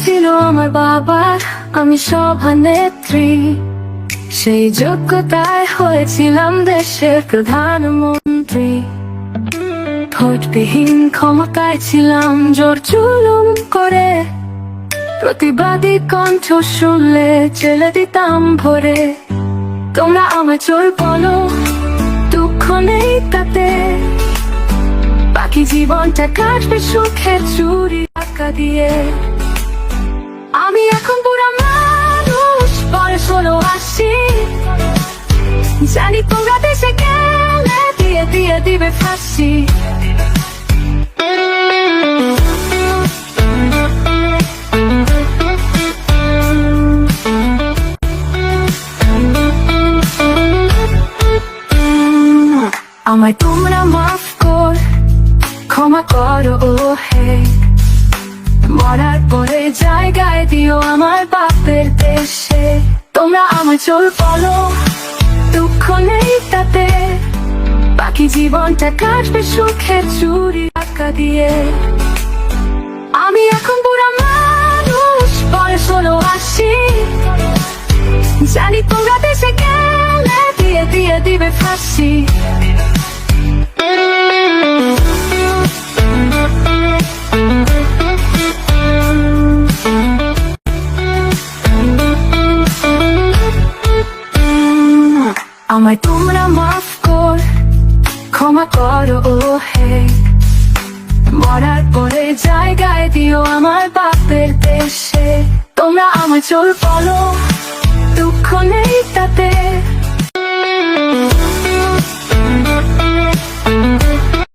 ছিল আমার বাবার, আমি সভানেত্রী। সেই যোগ্যতায় হয়েছিলাম দেশের প্রধানমন্ত্রী। ভোটবিহীন ক্ষমতায় ছিলাম জোর জুলুম করে, প্রতিবাদী কণ্ঠ শুনলে জেলে দিতাম ভরে। তোমরা আমার চোর বলো, দুঃখ নেই তাতে, বাকি জীবনটা কাটবে সুখে চুরি টাকা দিয়ে। আমি এখন বুড়া মানুষ, বয়স হলো 80, জানি তোমরা দেশে গেলে দিয়ে দিয়ে দিবে ফাঁসি। আমায় তোমরা মাফ কর, ক্ষমা করো ও হে, মরার পরে জায়গায় দিও আমার বাপের দেশে। তোমরা আমার চোর বলো, দুঃখ নেই তাতে, বাকি জীবনটা কাটবে সুখে চুরি টাকা দিয়ে। আমি এখন বুড়া মানুষ, বয়স হলো 80, জানি তোমরা দেশে গেলে দিয়ে দিয়ে দিবে ফাঁসি। আমায় তোমরা মাফ কর, ক্ষমা করো ও হে, মরার পরে জায়গায় দিও আমার বাপের দেশে। তোমরা আমার চোর বলো, দুঃখ নেই তাতে,